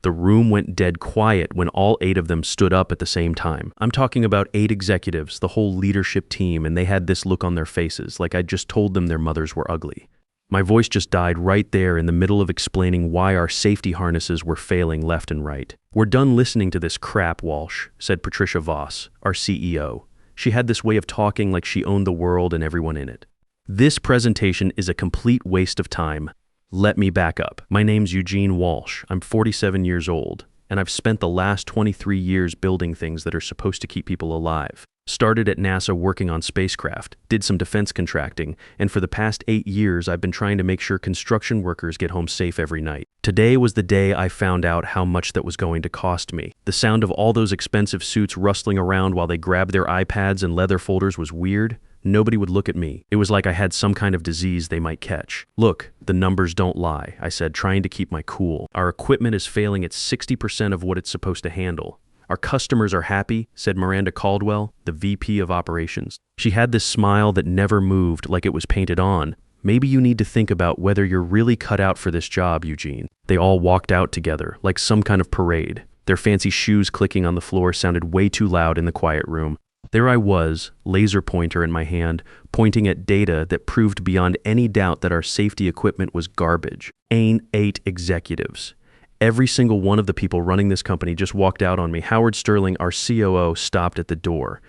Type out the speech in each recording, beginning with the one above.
The room went dead quiet when all 8 of them stood up at the same time. I'm talking about 8 executives, the whole leadership team, and they had this look on their faces, like I'd just told them their mothers were ugly. My voice just died right there in the middle of explaining why our safety harnesses were failing left and right. "We're done listening to this crap, Walsh," said Patricia Voss, our CEO. She had this way of talking like she owned the world and everyone in it. "This presentation is a complete waste of time. Let me back up. My name's Eugene Walsh. I'm 47 years old, and I've spent the last 23 years building things that are supposed to keep people alive. Started at NASA working on spacecraft, did some defense contracting, and for the past 8 years I've been trying to make sure construction workers get home safe every night. Today was the day I found out how much that was going to cost me. The sound of all those expensive suits rustling around while they grabbed their iPads and leather folders was weird. Nobody would look at me. It was like I had some kind of disease they might catch. Look, the numbers don't lie," I said, trying to keep my cool. "Our equipment is failing at 60% of what it's supposed to handle. Our customers are happy," said Miranda Caldwell, the VP of Operations. She had this smile that never moved, like it was painted on. "Maybe you need to think about whether you're really cut out for this job, Eugene." They all walked out together, like some kind of parade. Their fancy shoes clicking on the floor sounded way too loud in the quiet room. There I was, laser pointer in my hand, pointing at data that proved beyond any doubt that our safety equipment was garbage. 8 executives. Every single one of the people running this company just walked out on me. Howard Sterling, our COO, stopped at the door.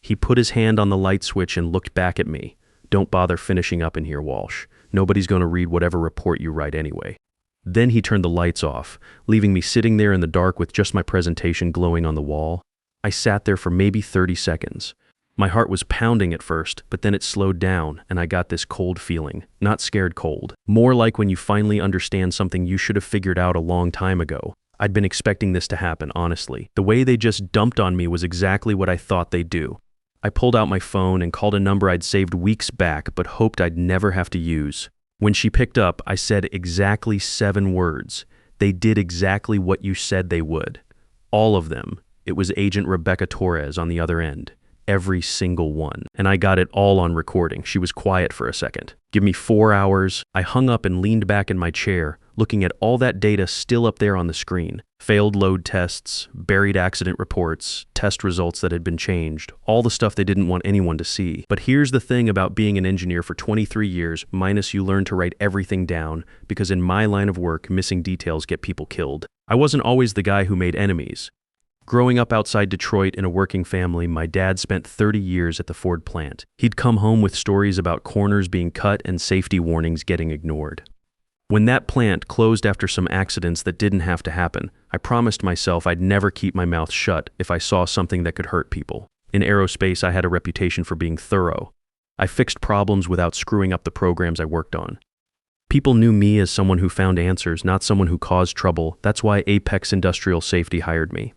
He put his hand on the light switch and looked back at me. "Don't bother finishing up in here, Walsh. Nobody's going to read whatever report you write anyway." Then he turned the lights off, leaving me sitting there in the dark with just my presentation glowing on the wall. I sat there for maybe 30 seconds. My heart was pounding at first, but then it slowed down, and I got this cold feeling. Not scared cold. More like when you finally understand something you should have figured out a long time ago. I'd been expecting this to happen, honestly. The way they just dumped on me was exactly what I thought they'd do. I pulled out my phone and called a number I'd saved weeks back, but hoped I'd never have to use. When she picked up, I said exactly 7 words. "They did exactly what you said they would." All of them. It was Agent Rebecca Torres on the other end. Every single one. And I got it all on recording. She was quiet for a second. "Give me 4 hours. I hung up and leaned back in my chair, looking at all that data still up there on the screen. Failed load tests, buried accident reports, test results that had been changed, all the stuff they didn't want anyone to see. But here's the thing about being an engineer for 23 years, minus you learn to write everything down, because in my line of work, missing details get people killed. I wasn't always the guy who made enemies. Growing up outside Detroit in a working family, my dad spent 30 years at the Ford plant. He'd come home with stories about corners being cut and safety warnings getting ignored. When that plant closed after some accidents that didn't have to happen, I promised myself I'd never keep my mouth shut if I saw something that could hurt people. In aerospace, I had a reputation for being thorough. I fixed problems without screwing up the programs I worked on. People knew me as someone who found answers, not someone who caused trouble. That's why Apex Industrial Safety hired me.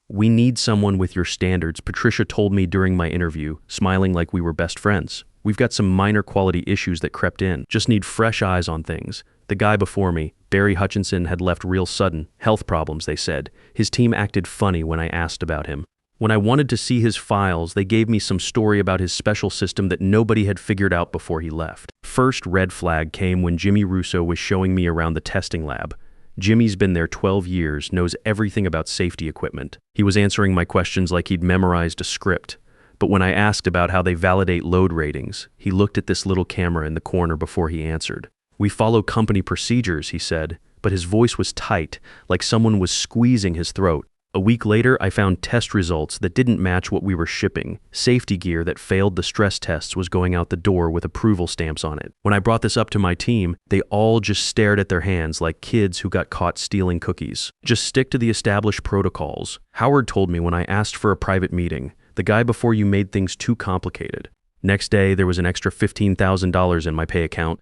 "We need someone with your standards," Patricia told me during my interview, smiling like we were best friends. "We've got some minor quality issues that crept in. Just need fresh eyes on things." The guy before me, Barry Hutchinson, had left real sudden. Health problems, they said. His team acted funny when I asked about him. When I wanted to see his files, they gave me some story about his special system that nobody had figured out before he left. First red flag came when Jimmy Russo was showing me around the testing lab. Jimmy's been there 12 years, knows everything about safety equipment. He was answering my questions like he'd memorized a script. But when I asked about how they validate load ratings, he looked at this little camera in the corner before he answered. "We follow company procedures," he said, but his voice was tight, like someone was squeezing his throat. A week later, I found test results that didn't match what we were shipping. Safety gear that failed the stress tests was going out the door with approval stamps on it. When I brought this up to my team, they all just stared at their hands like kids who got caught stealing cookies. "Just stick to the established protocols." Howard told me when I asked for a private meeting, "The guy before you made things too complicated." Next day, there was an extra $15,000 in my pay account.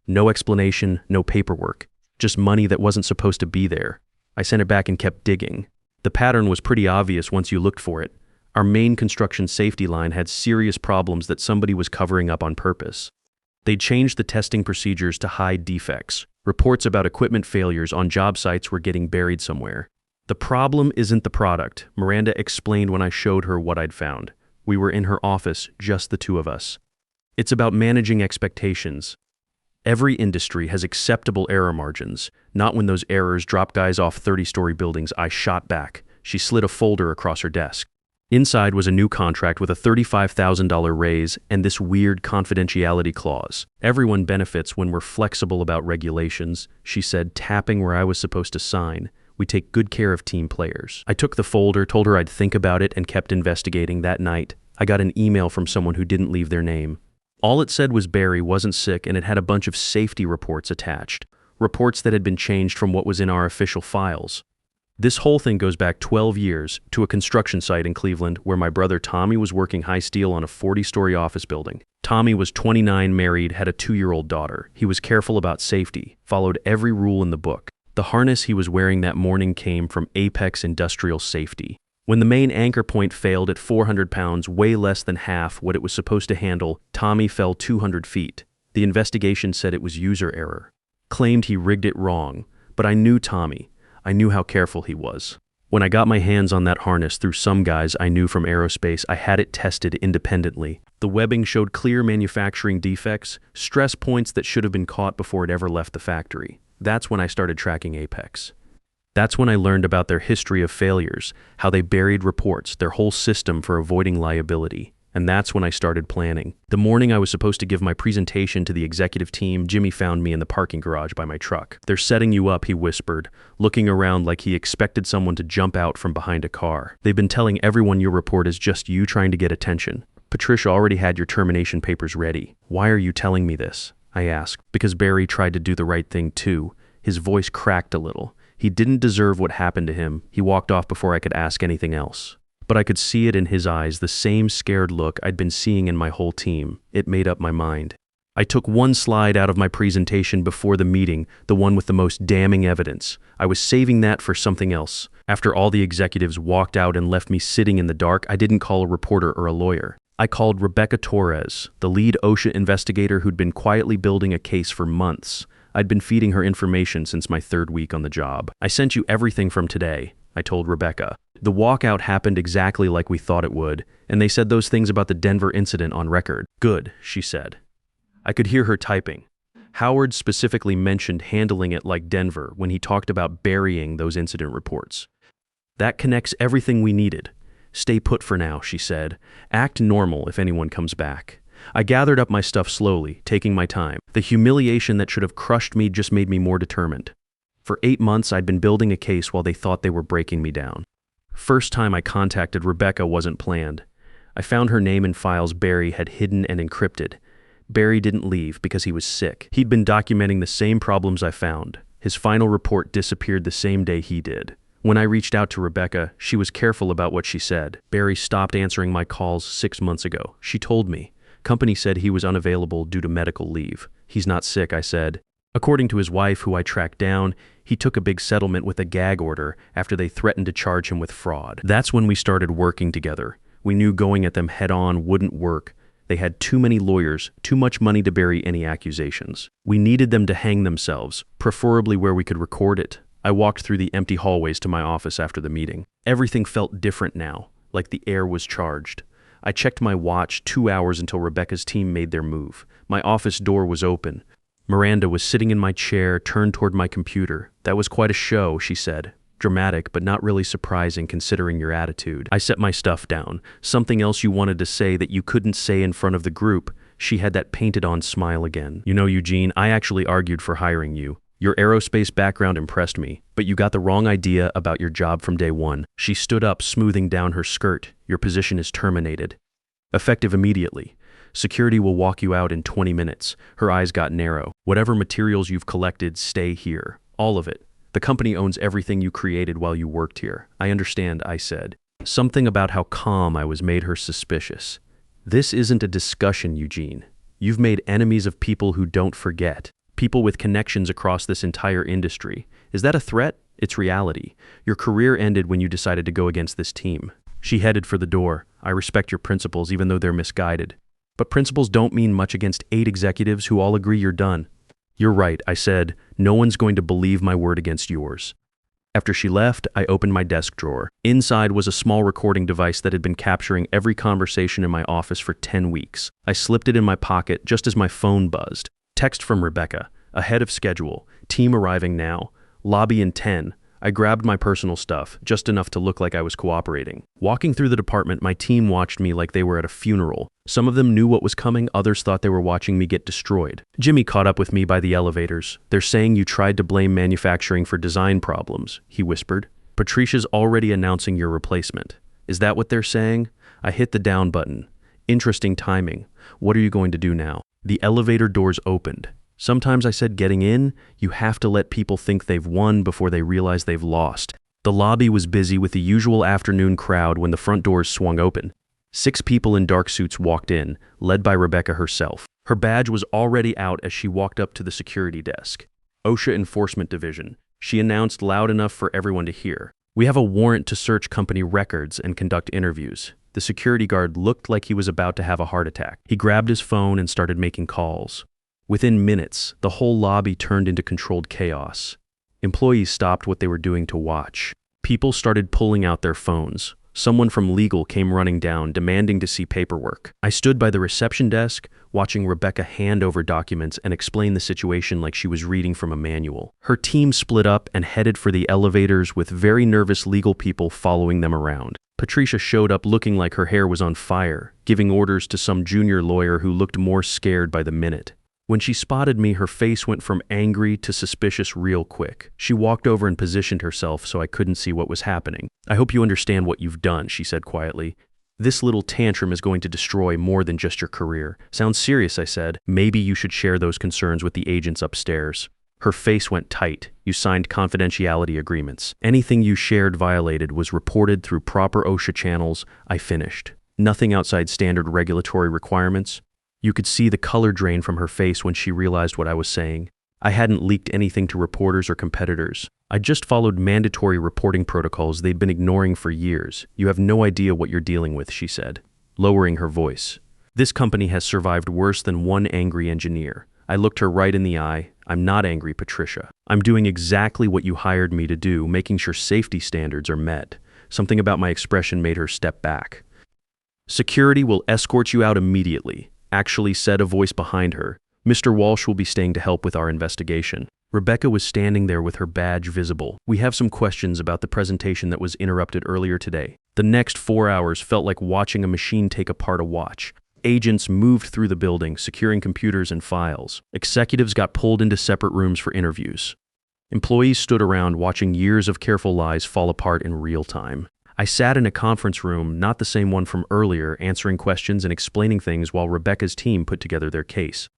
No explanation, no paperwork. Just money that wasn't supposed to be there. I sent it back and kept digging. The pattern was pretty obvious once you looked for it. Our main construction safety line had serious problems that somebody was covering up on purpose. They'd changed the testing procedures to hide defects. Reports about equipment failures on job sites were getting buried somewhere. "The problem isn't the product," Miranda explained when I showed her what I'd found. We were in her office, just the two of us. "It's about managing expectations. Every industry has acceptable error margins. Not when those errors drop guys off 30-story buildings. I shot back. She slid a folder across her desk. Inside was a new contract with a $35,000 raise and this weird confidentiality clause. Everyone benefits when we're flexible about regulations, she said, tapping where I was supposed to sign. We take good care of team players. I took the folder, told her I'd think about it, and kept investigating. That night, I got an email from someone who didn't leave their name. All it said was Barry wasn't sick, and it had a bunch of safety reports attached. Reports that had been changed from what was in our official files. This whole thing goes back 12 years to a construction site in Cleveland where my brother Tommy was working high steel on a 40-story office building. Tommy was 29, married, had a 2-year-old daughter. He was careful about safety, followed every rule in the book. The harness he was wearing that morning came from Apex Industrial Safety. When the main anchor point failed at 400 pounds, way less than half what it was supposed to handle, Tommy fell 200 feet. The investigation said it was user error. Claimed he rigged it wrong, but I knew Tommy. I knew how careful he was. When I got my hands on that harness through some guys I knew from aerospace, I had it tested independently. The webbing showed clear manufacturing defects, stress points that should have been caught before it ever left the factory. That's when I started tracking Apex. That's when I learned about their history of failures, how they buried reports, their whole system for avoiding liability. And that's when I started planning. The morning I was supposed to give my presentation to the executive team, Jimmy found me in the parking garage by my truck. "They're setting you up," he whispered, looking around like he expected someone to jump out from behind a car. "They've been telling everyone your report is just you trying to get attention. Patricia already had your termination papers ready. Why are you telling me this?" I asked. Because Barry tried to do the right thing too. His voice cracked a little. He didn't deserve what happened to him. He walked off before I could ask anything else. But I could see it in his eyes, the same scared look I'd been seeing in my whole team. It made up my mind. I took one slide out of my presentation before the meeting, the one with the most damning evidence. I was saving that for something else. After all the executives walked out and left me sitting in the dark, I didn't call a reporter or a lawyer. I called Rebecca Torres, the lead OSHA investigator who'd been quietly building a case for months. I'd been feeding her information since my 3rd week on the job. "I sent you everything from today," I told Rebecca. "The walkout happened exactly like we thought it would, and they said those things about the Denver incident on record." "Good," she said. I could hear her typing. Howard specifically mentioned handling it like Denver when he talked about burying those incident reports. "That connects everything we needed. Stay put for now," she said. "Act normal if anyone comes back." I gathered up my stuff slowly, taking my time. The humiliation that should have crushed me just made me more determined. For 8 months, I'd been building a case while they thought they were breaking me down. First time I contacted Rebecca wasn't planned. I found her name in files Barry had hidden and encrypted. Barry didn't leave because he was sick. He'd been documenting the same problems I found. His final report disappeared the same day he did. When I reached out to Rebecca, she was careful about what she said. "Barry stopped answering my calls 6 months ago. She told me. Company said he was unavailable due to medical leave. He's not sick," I said. According to his wife, who I tracked down, he took a big settlement with a gag order after they threatened to charge him with fraud. That's when we started working together. We knew going at them head-on wouldn't work. They had too many lawyers, too much money to bury any accusations. We needed them to hang themselves, preferably where we could record it. I walked through the empty hallways to my office after the meeting. Everything felt different now, like the air was charged. I checked my watch 2 hours until Rebecca's team made their move. My office door was open. Miranda was sitting in my chair, turned toward my computer. "That was quite a show," she said. "Dramatic, but not really surprising considering your attitude." I set my stuff down. "Something else you wanted to say that you couldn't say in front of the group?" She had that painted-on smile again. "You know, Eugene, I actually argued for hiring you. Your aerospace background impressed me, but you got the wrong idea about your job from day one." She stood up, smoothing down her skirt. "Your position is terminated. Effective immediately. Security will walk you out in 20 minutes. Her eyes got narrow. "Whatever materials you've collected, stay here. All of it. The company owns everything you created while you worked here." "I understand," I said. Something about how calm I was made her suspicious. "This isn't a discussion, Eugene. You've made enemies of people who don't forget. People with connections across this entire industry. Is that a threat? It's reality. Your career ended when you decided to go against this team." She headed for the door. "I respect your principles, even though they're misguided. But principles don't mean much against 8 executives who all agree you're done." "You're right," I said. "No one's going to believe my word against yours." After she left, I opened my desk drawer. Inside was a small recording device that had been capturing every conversation in my office for 10 weeks. I slipped it in my pocket just as my phone buzzed. Text from Rebecca. Ahead of schedule. Team arriving now. Lobby in 10. I grabbed my personal stuff, just enough to look like I was cooperating. Walking through the department, my team watched me like they were at a funeral. Some of them knew what was coming, others thought they were watching me get destroyed. Jimmy caught up with me by the elevators. They're saying you tried to blame manufacturing for design problems, he whispered. Patricia's already announcing your replacement. Is that what they're saying? I hit the down button. Interesting timing. What are you going to do now? The elevator doors opened. Sometimes I said getting in, you have to let people think they've won before they realize they've lost. The lobby was busy with the usual afternoon crowd when the front doors swung open. 6 people in dark suits walked in, led by Rebecca herself. Her badge was already out as she walked up to the security desk. OSHA Enforcement Division. She announced loud enough for everyone to hear. We have a warrant to search company records and conduct interviews. The security guard looked like he was about to have a heart attack. He grabbed his phone and started making calls. Within minutes, the whole lobby turned into controlled chaos. Employees stopped what they were doing to watch. People started pulling out their phones. Someone from legal came running down, demanding to see paperwork. I stood by the reception desk, watching Rebecca hand over documents and explain the situation like she was reading from a manual. Her team split up and headed for the elevators with very nervous legal people following them around. Patricia showed up looking like her hair was on fire, giving orders to some junior lawyer who looked more scared by the minute. When she spotted me, her face went from angry to suspicious real quick. She walked over and positioned herself so I couldn't see what was happening. I hope you understand what you've done, she said quietly. This little tantrum is going to destroy more than just your career. Sounds serious, I said. Maybe you should share those concerns with the agents upstairs. Her face went tight. You signed confidentiality agreements. Anything you shared violated was reported through proper OSHA channels. I finished. Nothing outside standard regulatory requirements. You could see the color drain from her face when she realized what I was saying. I hadn't leaked anything to reporters or competitors. I just followed mandatory reporting protocols they'd been ignoring for years. You have no idea what you're dealing with, she said, lowering her voice. This company has survived worse than one angry engineer. I looked her right in the eye. I'm not angry, Patricia. I'm doing exactly what you hired me to do, making sure safety standards are met. Something about my expression made her step back. Security will escort you out immediately. Actually said a voice behind her. Mr. Walsh will be staying to help with our investigation. Rebecca was standing there with her badge visible. We have some questions about the presentation that was interrupted earlier today. The next 4 hours felt like watching a machine take apart a watch. Agents moved through the building, securing computers and files. Executives got pulled into separate rooms for interviews. Employees stood around watching years of careful lies fall apart in real time. I sat in a conference room, not the same one from earlier, answering questions and explaining things while Rebecca's team put together their case.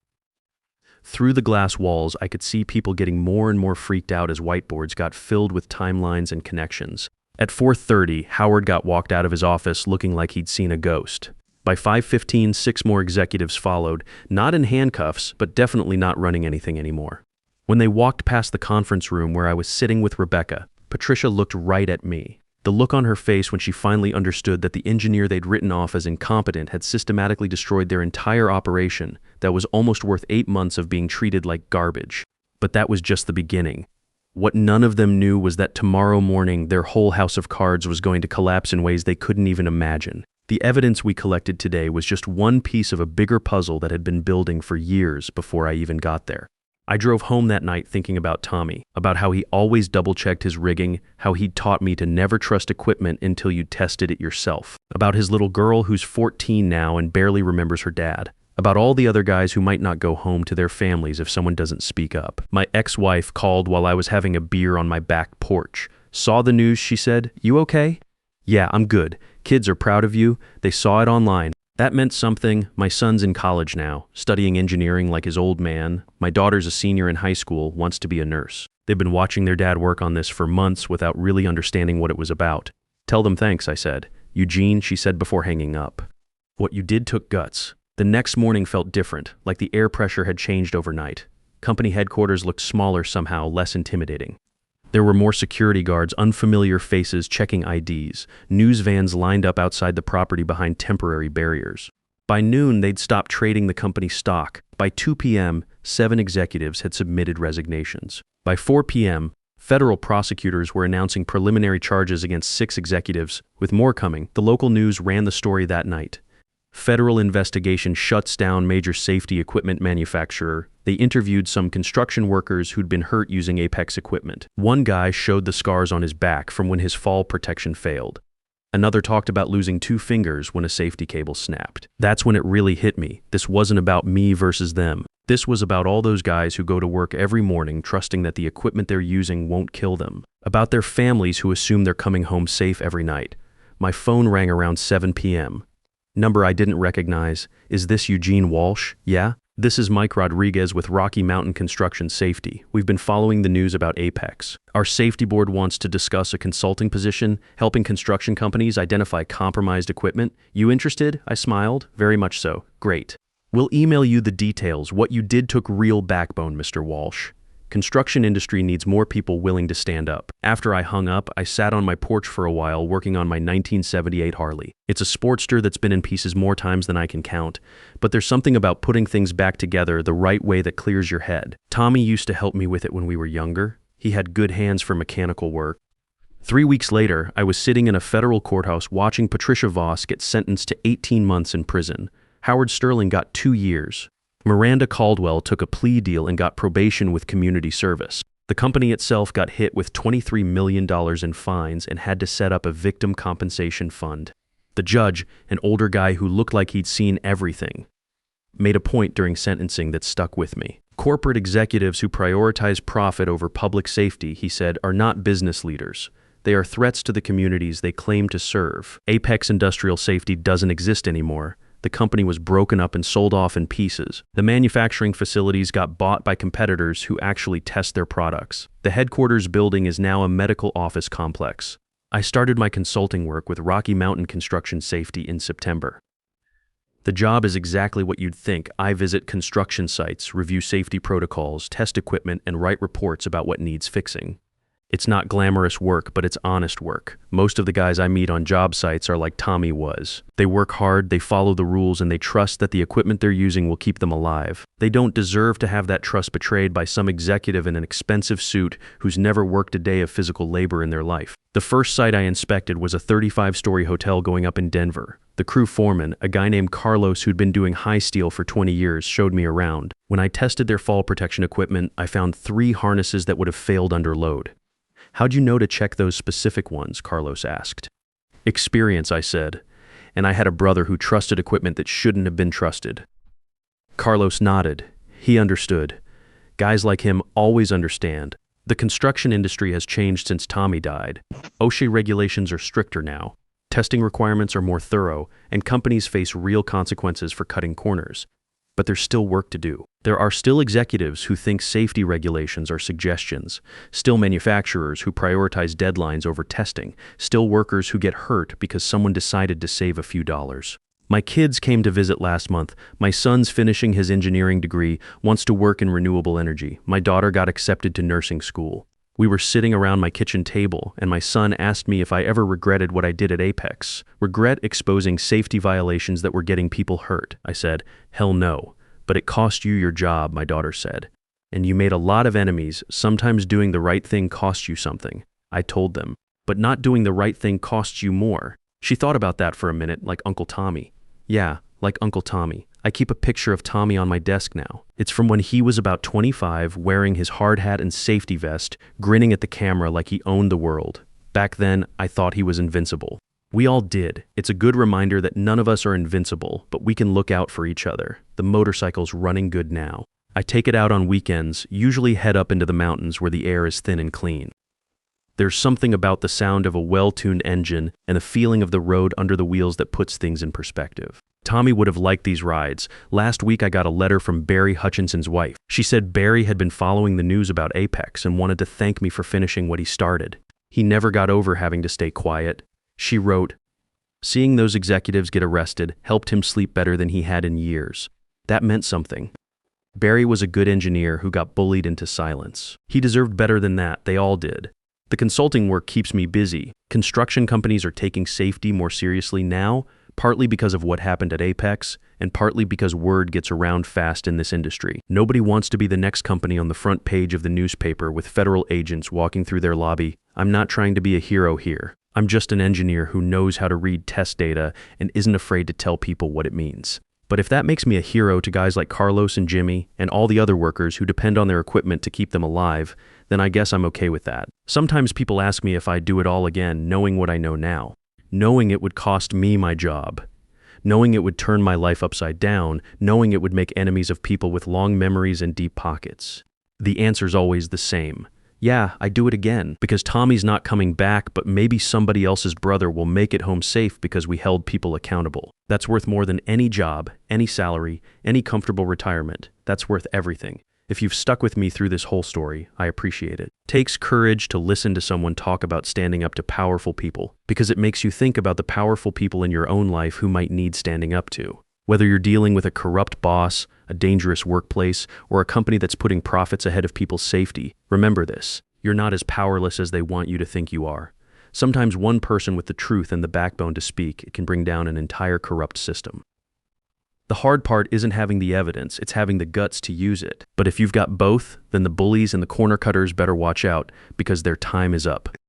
Through the glass walls, I could see people getting more and more freaked out as whiteboards got filled with timelines and connections. At 4:30, Howard got walked out of his office looking like he'd seen a ghost. By 5:15, 6 more executives followed, not in handcuffs, but definitely not running anything anymore. When they walked past the conference room where I was sitting with Rebecca, Patricia looked right at me. The look on her face when she finally understood that the engineer they'd written off as incompetent had systematically destroyed their entire operation that was almost worth 8 months of being treated like garbage. But that was just the beginning. What none of them knew was that tomorrow morning their whole house of cards was going to collapse in ways they couldn't even imagine. The evidence we collected today was just one piece of a bigger puzzle that had been building for years before I even got there. I drove home that night thinking about Tommy, about how he always double-checked his rigging, how he'd taught me to never trust equipment until you tested it yourself, about his little girl who's 14 now and barely remembers her dad, about all the other guys who might not go home to their families if someone doesn't speak up. My ex-wife called while I was having a beer on my back porch. Saw the news, she said. You okay? Yeah, I'm good. Kids are proud of you. They saw it online. That meant something. My son's in college now, studying engineering like his old man. My daughter's a senior in high school, wants to be a nurse. They've been watching their dad work on this for months without really understanding what it was about. Tell them thanks, I said. Eugene, she said before hanging up. What you did took guts. The next morning felt different, like the air pressure had changed overnight. Company headquarters looked smaller somehow, less intimidating. There were more security guards, unfamiliar faces checking IDs, news vans lined up outside the property behind temporary barriers. By noon, they'd stopped trading the company's stock. By 2 p.m., 7 executives had submitted resignations. By 4 p.m., federal prosecutors were announcing preliminary charges against 6 executives, with more coming. The local news ran the story that night. Federal investigation shuts down major safety equipment manufacturer. They interviewed some construction workers who'd been hurt using Apex equipment. One guy showed the scars on his back from when his fall protection failed. Another talked about losing 2 fingers when a safety cable snapped. That's when it really hit me. This wasn't about me versus them. This was about all those guys who go to work every morning trusting that the equipment they're using won't kill them. About their families who assume they're coming home safe every night. My phone rang around 7 p.m. Number I didn't recognize. Is this Eugene Walsh? Yeah? This is Mike Rodriguez with Rocky Mountain Construction Safety. We've been following the news about Apex. Our safety board wants to discuss a consulting position, helping construction companies identify compromised equipment. You interested? I smiled. Very much so. Great. We'll email you the details. What you did took real backbone, Mr. Walsh. Construction industry needs more people willing to stand up. After I hung up, I sat on my porch for a while working on my 1978 Harley. It's a Sportster that's been in pieces more times than I can count, but there's something about putting things back together the right way that clears your head. Tommy used to help me with it when we were younger. He had good hands for mechanical work. 3 weeks later, I was sitting in a federal courthouse watching Patricia Voss get sentenced to 18 months in prison. Howard Sterling got 2 years. Miranda Caldwell took a plea deal and got probation with community service. The company itself got hit with $23 million in fines and had to set up a victim compensation fund. The judge, an older guy who looked like he'd seen everything, made a point during sentencing that stuck with me. Corporate executives who prioritize profit over public safety, he said, are not business leaders. They are threats to the communities they claim to serve. Apex Industrial Safety doesn't exist anymore. The company was broken up and sold off in pieces. The manufacturing facilities got bought by competitors who actually test their products. The headquarters building is now a medical office complex. I started my consulting work with Rocky Mountain Construction Safety in September. The job is exactly what you'd think. I visit construction sites, review safety protocols, test equipment, and write reports about what needs fixing. It's not glamorous work, but it's honest work. Most of the guys I meet on job sites are like Tommy was. They work hard, they follow the rules, and they trust that the equipment they're using will keep them alive. They don't deserve to have that trust betrayed by some executive in an expensive suit who's never worked a day of physical labor in their life. The first site I inspected was a 35-story hotel going up in Denver. The crew foreman, a guy named Carlos who'd been doing high steel for 20 years, showed me around. When I tested their fall protection equipment, I found 3 harnesses that would have failed under load. How'd you know to check those specific ones? Carlos asked. Experience, I said, and I had a brother who trusted equipment that shouldn't have been trusted. Carlos nodded. He understood. Guys like him always understand. The construction industry has changed since Tommy died. OSHA regulations are stricter now. Testing requirements are more thorough, and companies face real consequences for cutting corners. But there's still work to do. There are still executives who think safety regulations are suggestions, still manufacturers who prioritize deadlines over testing, still workers who get hurt because someone decided to save a few dollars. My kids came to visit last month. My son's finishing his engineering degree, wants to work in renewable energy. My daughter got accepted to nursing school. We were sitting around my kitchen table, and my son asked me if I ever regretted what I did at Apex. Regret exposing safety violations that were getting people hurt. I said, hell no. But it cost you your job, my daughter said. And you made a lot of enemies. Sometimes doing the right thing costs you something. I told them. But not doing the right thing costs you more. She thought about that for a minute, like Uncle Tommy. Yeah, like Uncle Tommy. I keep a picture of Tommy on my desk now. It's from when he was about 25, wearing his hard hat and safety vest, grinning at the camera like he owned the world. Back then, I thought he was invincible. We all did. It's a good reminder that none of us are invincible, but we can look out for each other. The motorcycle's running good now. I take it out on weekends, usually head up into the mountains where the air is thin and clean. There's something about the sound of a well-tuned engine and the feeling of the road under the wheels that puts things in perspective. Tommy would have liked these rides. Last week I got a letter from Barry Hutchinson's wife. She said Barry had been following the news about Apex and wanted to thank me for finishing what he started. He never got over having to stay quiet. She wrote, seeing those executives get arrested helped him sleep better than he had in years. That meant something. Barry was a good engineer who got bullied into silence. He deserved better than that, they all did. The consulting work keeps me busy. Construction companies are taking safety more seriously now, partly because of what happened at Apex, and partly because word gets around fast in this industry. Nobody wants to be the next company on the front page of the newspaper with federal agents walking through their lobby. I'm not trying to be a hero here. I'm just an engineer who knows how to read test data and isn't afraid to tell people what it means. But if that makes me a hero to guys like Carlos and Jimmy and all the other workers who depend on their equipment to keep them alive, then I guess I'm okay with that. Sometimes people ask me if I'd do it all again, knowing what I know now, knowing it would cost me my job, knowing it would turn my life upside down, knowing it would make enemies of people with long memories and deep pockets. The answer's always the same. Yeah, I do it again, because Tommy's not coming back, but maybe somebody else's brother will make it home safe because we held people accountable. That's worth more than any job, any salary, any comfortable retirement. That's worth everything. If you've stuck with me through this whole story, I appreciate it. It takes courage to listen to someone talk about standing up to powerful people, because it makes you think about the powerful people in your own life who might need standing up to. Whether you're dealing with a corrupt boss, a dangerous workplace, or a company that's putting profits ahead of people's safety, remember this: you're not as powerless as they want you to think you are. Sometimes one person with the truth and the backbone to speak can bring down an entire corrupt system. The hard part isn't having the evidence, it's having the guts to use it. But if you've got both, then the bullies and the corner cutters better watch out, because their time is up.